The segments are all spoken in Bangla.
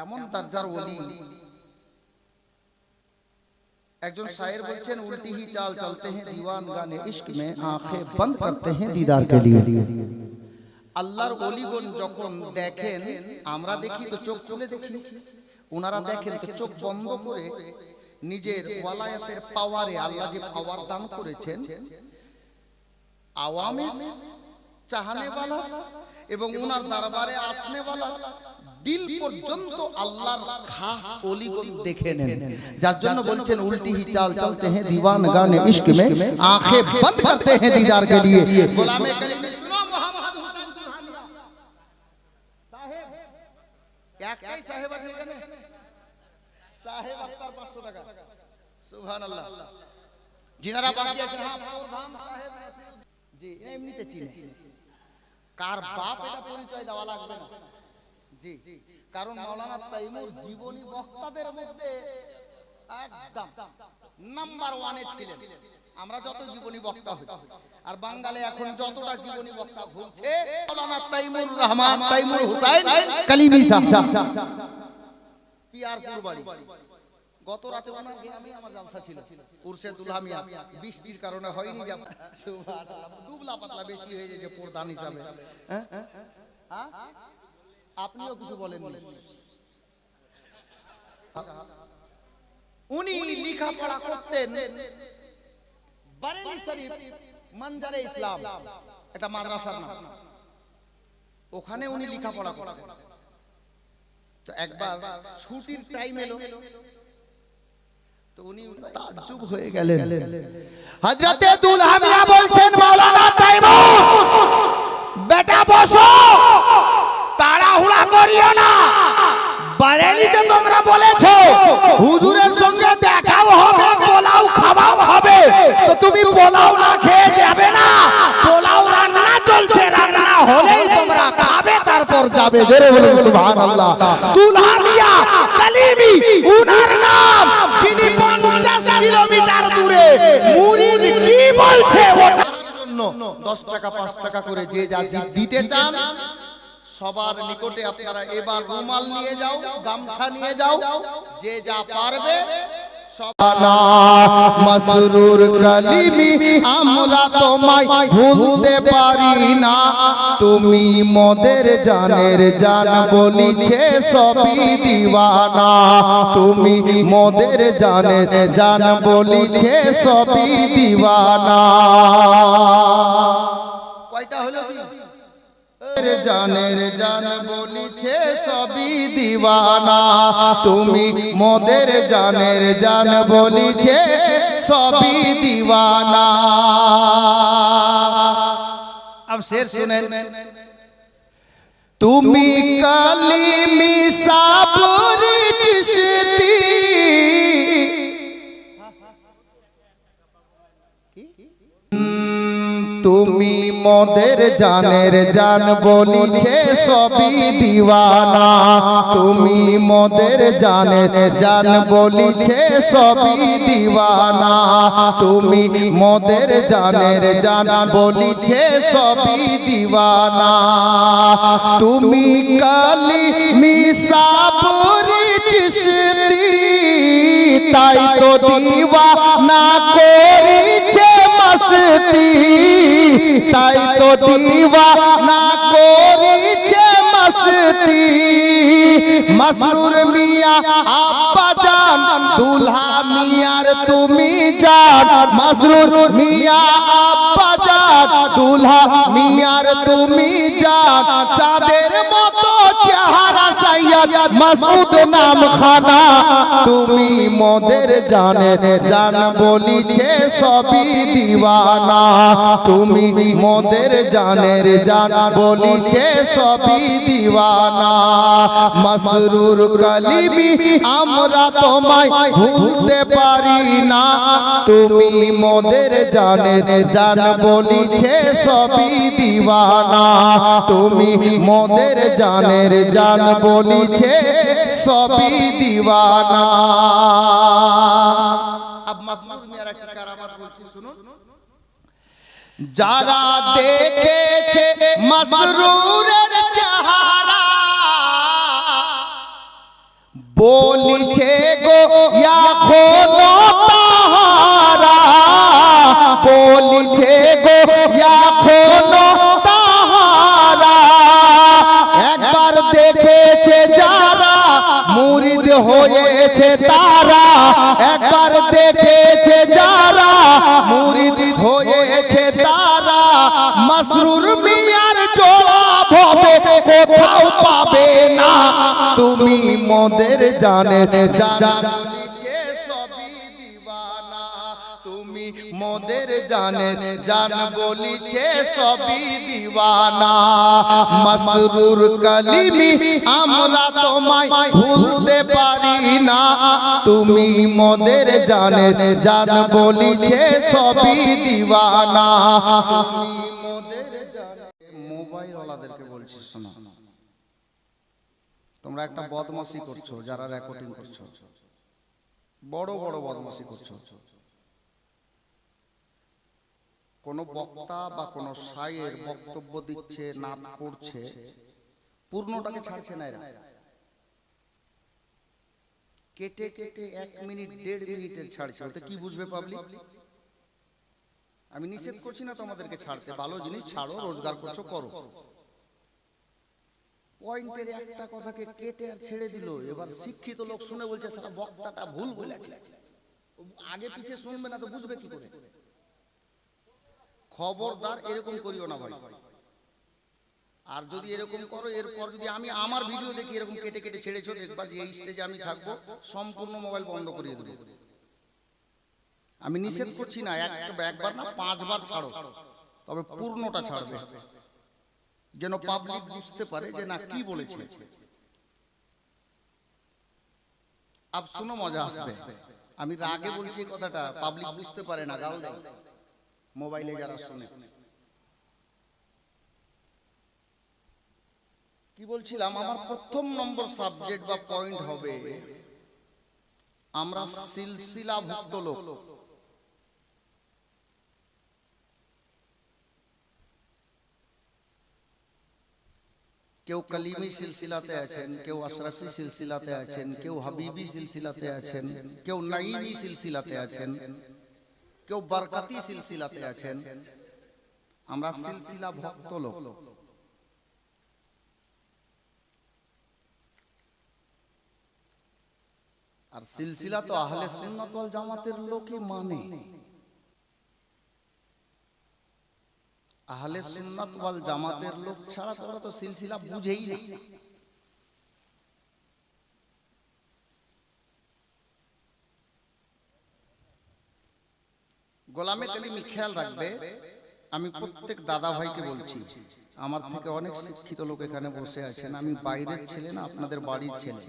এমন দরজার ওলি। একজন শায়ের বলছেন, উল্টি হি চাল চলতে हैं दीवान गाने इश्क में आंखें बंद करते हैं दीदार के लिए। আল্লাহর ওলিগণ যখন দেখেন, আমরা দেখি তো চোখ খুলে দেখি, ওনারা দেখেন তো চোখ বন্ধ করে নিজের ওয়ালায়াতের পাওয়ারে, আল্লাহ যে পাওয়ার দান করেছেন আওয়ামে চাহনে वाला এবং ওনার দরবারে আসনে वाला দিল পর্যন্ত আল্লাহর খাস ওলিগণ দেখে নেন। যার জন্য বলছেন উল্টি হি চাল চলতে हैं दीवान गाने इश्क में आंखें बंद करते हैं दीदार के लिए। গোলামে কালিমে সুনো মোহাম্মদ হোসেন সুবহানিয়া সাহেব, একটাই সাহেব আছে এখানে, সাহেব আপনার 500 টাকা। সুবহানাল্লাহ। জিনারা বাকি আছেন, হ্যাঁ প্রধান সাহেব জি, এমনিতে চিনে, কার বাপ এটা পরিচয় দেওয়া লাগবে না জি, কারণ মাওলানা তাইমুর জীবনী বক্তাদের মধ্যে একদম নাম্বার 1 এ ছিলেন। আমরা যত জীবনী বক্তা হই আর বাঙালি এখন যতটা জীবনী বক্তা ঘুরছে, মাওলানা তাইমুর রহমান তাইমুর হুসাইন কালিমি সাহেব পিয়ারপুর বাড়ি। গত রাতে ওনার গ্রামে আমার জলসা ছিল, উরসে দুলহামিয়া, বৃষ্টির কারণে হয়নি। সুবহানাল্লাহ, দুবলা পাতলা বেশি হয়ে যায় যে প্রধান হিসাবে। হ্যাঁ হ্যাঁ, আপনিও কিছু বলেননি। উনি লেখাপড়া করতেন বারেলি শরীফ মঞ্জারে ইসলাম, এটা মাদ্রাসার নাম, ওখানে উনি লেখাপড়া করতেন। তো একবার ছুটির টাইম এলো তো উনি তাজ্জুব হয়ে গেলেন। হযরতে দুলহামিয়া বলছেন, মাওলানা তাইমুর বেটা বসো, তাড়াহুড়া করিও না, বারেলিতে তোমরা বলেছো হুজুরের সঙ্গে দেখাও হবে, পোলাও খাওয়াও হবে, তো তুমি পোলাও না খেয়ে যাবে না, পোলাও রান্না চলছে, রান্না হলেই তোমরা খাবে তারপর যাবে। জোরে বলুন সুবহানাল্লাহ। দুলহামিয়া কালিমি উনার নাম, যিনি 50 কিলোমিটার দূরে, মুরিদ কি বলছে ওটার জন্য 10 টাকা 5 টাকা করে যে যা দিতে চান সবার নিকটে আপনারা এবার রুমাল নিয়ে যাও, গামছা নিয়ে যাও, যে যা পারবে মাসরুর কালিমি আমরা তোমায় ভুলতে পারি না, তুমি মোদের জানের জান বলিছে সবই দিওয়ানা, তুমি মোদের জানের জান বলিছে সবই দিওয়ানা। কয়টা হলো? জানের জান বলিছে সবই দিওয়ানা, তুমি মোদের জানের জান বলিছে সবই দিওয়ানা। अब शेर सुने, তুমি কালিমি সাবর চিশতি, তুমি মোদের জানের জান বলিছে সবই দিওয়ানা, তুমি মোদের জানের জান বলিছে সবই দিওয়ানা, তুমি মোদের জানের জান বলিছে সবই দিওয়ানা, তুমি কালিমি সাবর চিশতি, তাই তো দিওয়ানা করিছে মস্তি, তাই তো দিওয়ানা করিছে মস্তি। মসরুর মিয়া আব্বা জান, দুলহা মিয়ার তুমি জান, মসরুর মিয়া আব্বা জান, দুলহা মিয়ার তুমি জান, চাঁদের মতো চেহারা সৈয়দ মাসউদ নাম খানা, তুমি মোদের জানের জান বলিছে সবই দিওয়ানা, তুমি মোদের জানের জান বলিছে সবই দিওয়ানা। মসরুর কালিমি আমরা তোমায় ভুলতে পারি না, তুমি মোদের জানের জান বলিছে সবই দিওয়ানা, তুমি মোদের জানের জান বলিছে সবই দিওয়ানা। अब मसरूर मेरा की करामत বলছি শুনুন। যারা দেখেছে মসরুরের চেহারা বলিছে গো এখনো তাহারা, বলিছে গো এখনো তাহারা, একবার দেখেছে যারা মুরিদ হয়েছে তারা, একবার দেখেছে যারা মুরিদ হয়েছে তারা, মাসরুর মিয়ার জবাব হবে কোথাও পাবে না। তুমি মোদের জানে বলিছে সবই দিওয়ানা, তুমি মোদের জানে জান বলিছে সবই দিওয়ানা। মাসরুর কালিমি আমরা তোমায় ভুলতে পারি না, তুমি মোদের জানে জান বলিছে সবই দিওয়ানা। মোদের জানে মোবাইল ওয়ালাদেরকে বলছি শোনো, তোমরা একটা বদমাশি করছো, যারা রেকর্ডিং করছো বড় বড় বদমাশি করছো। কোন বক্তা বা কোন শায়ের বক্তব্য দিচ্ছে, নাত পড়ছে, পূর্ণটাকে ছাড়ছে না এরা, কেটে কেটে 1 মিনিট 1.5 মিনিটের ছাড়ছে। ওতে কি বুঝবে পাবলিক? আমি নিষেধ করছি না তোমাদেরকে ছাড়তে, ভালো জিনিস ছাড়ো, রোজগার করছো করো। পয়েন্টের একটা কথাকে কেটে আর ছেড়ে দিল। এবার শিক্ষিত লোক শুনে বলছে সারা বক্তাটা ভুল বলেছে, আগে পিছে শুনবে না তো বুঝবে কি করে? খবরদার এরকম করিও না ভাই। আর যদি এরকম করো, এরপর যদি আমি আমার ভিডিও দেখি এরকম কেটে কেটে ছেড়েছো, দেখবা যে এই স্টেজে আমি থাকবো, সম্পূর্ণ মোবাইল বন্ধ করিয়ে দেবো। আমি নিষেধ করছি না, একবার না 5 বার ছাড়ো, তবে পূর্ণটা ছাড়বে, যেন পাবলিক বুঝতে পারে যে না কি বলেছে। আব শুনো, মজা আসবে। আমি রাগে বলছি এই কথাটা, পাবলিক বুঝতে পারে না, গাল দেয় মোবাইলে যারা শুনে। কি বলছিলাম? আমার প্রথম নম্বর সাবজেক্ট বা পয়েন্ট হবে, আমরা সিলসিলাভুক্ত লোক। কেউ কালিমি সিলসিলাতে আছেন, কেউ আশরাফি সিলসিলাতে আছেন, কেউ হাবিবি সিলসিলাতে আছেন, কেউ নাইমি সিলসিলাতে আছেন, কেউ বরকতি সিলসিলাতে আছেন। আমরা সিলসিলা ভক্ত লোক। আর সিলসিলা তো আহলে সুন্নাত ওয়াল জামাতের লোকই মানে। আহলে সুন্নাত ওয়াল জামাতের লোক ছাড়া তোরা তো সিলসিলা বুঝেই না। গোলামে কালিমি খেয়াল রাখবে, আমি প্রত্যেক দাদা ভাইকে বলছি, আমার থেকে অনেক শিক্ষিত লোক এখানে বসে আছেন, আমি বাইরের ছেলে না, আপনাদের বাড়ির ছেলে,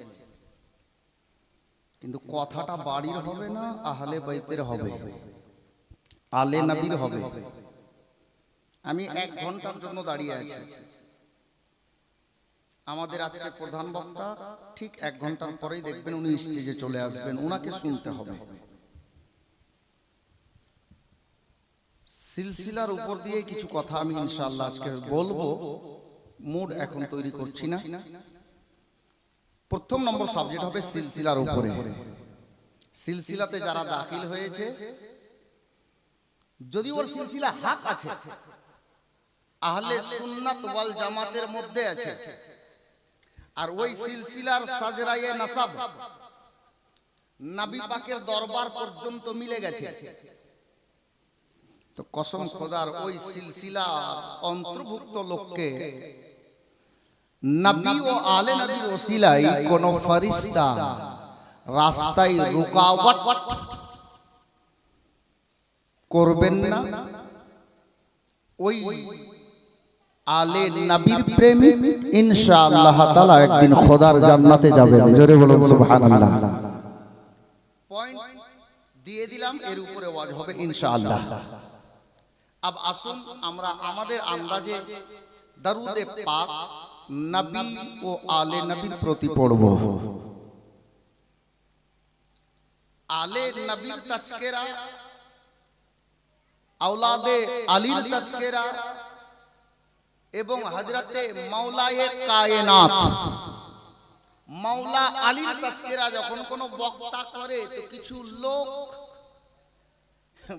কিন্তু কথাটা বাড়ির হবে না, আহলে বাইতের হবে, আলে নবীর হবে। আমি 1 ঘন্টার জন্য দাঁড়িয়ে আছি। আমাদের আজকে প্রধান বক্তা ঠিক 1 ঘন্টার পরেই দেখবেন উনি স্টেজে চলে আসবেন, উনাকে শুনতে হবে। সিলসিলার উপর দিয়ে কিছু কথা আমি ইনশাআল্লাহ আজকে বলবো, মুড এখন তৈরি করছি না। প্রথম নম্বর সাবজেক্ট হবে সিলসিলার উপরে। সিলসিলাতে যারা দাখিল হয়েছে, যদি ওর সিলসিলা হক আছে, আহলে সুন্নাত ওয়াল জামাতের মধ্যে আছে, আর ওই সিলসিলার সাজরায়ে নাসাব নবী পাকের দরবার পর্যন্ত মিলে গেছে, তো কসম খোদার ওই সিলসিলা অন্তর্ভুক্ত লোককে নবী ও আলে নবীর ওসিলায় কোন ফেরেশতা রাস্তায় রুকাওয়াত করবেন না। ওই আলে নবীর প্রেমিক ইনশাআল্লাহ তাআলা একদিন খোদার জান্নাতে যাবেন। জোরে বলুন সুবহানাল্লাহ। পয়েন্ট দিয়ে দিলাম, এর উপরে ওয়াজ হবে ইনশাআল্লাহ। अब আসুন আমরা আমাদের আন্দাজে দরুদে পাক নবী ও আলে নবীর প্রতি পড়ব। আলে নবীর তাজকিরা, আওলাদে আলীর তাজকিরা এবং হযরতে মাওলায়ে কায়নাত মাওলা আলীর তাজকিরা যখন কোন বক্তা করে তো কিছু লোক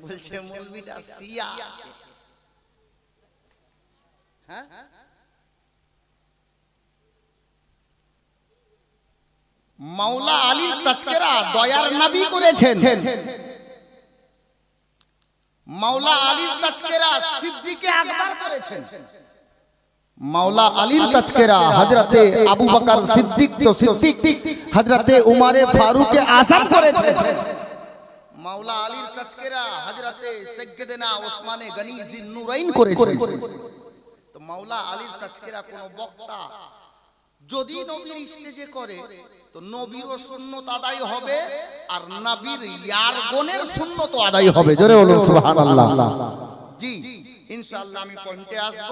বলছে মৌলবীটা শিয়া আছে। হ্যাঁ, মাওলা আলীর তাজকিরা দয়ার নবী করেছেন, মাওলা আলীর তাজকিরা সিদ্দিকে আকবর করেছেন, মাওলা আলীর তাজকিরা হযরতে আবু বকর সিদ্দিক তো সিদ্দিক হযরতে উমরে ফারুক আযম করেছেন, মাওলা আলীর তাজকিরা হযরতে সাইয়্যিদনা ওসমান গনি জিন্নুরাইন করেছেন। তো মাওলা আলীর তাজকিরা কোন বক্তা যদি নবীর স্টেজে করে তো নবীরও সুন্নত আদায় হবে আর নবীর ইয়ারগণের সুন্নত আদায় হবে। জোরে বলুন সুবহানাল্লাহ। জি ইনশাআল্লাহ আমি পয়েন্টে আসব।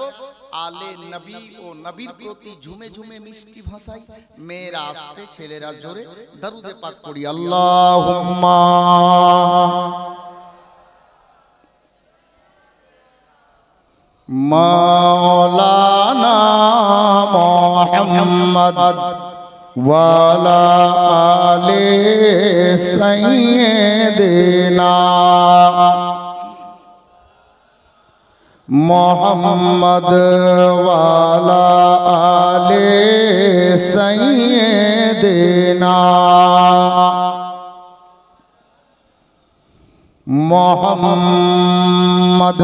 আলে নবী ও নবীর প্রতি ঝুমে ঝুমে মিষ্টি ভাষায় মেয়েরা আসতে, ছেলেরা জোরে দরুদে পাক পড়ি। আল্লাহুম্মা মাওলানা মুহাম্মদ ওয়ালা আলে সাইয়্যিদিনা মুহাম্মদ ওয়ালা আলে সাইয়্যিদিনা মুহাম্মদ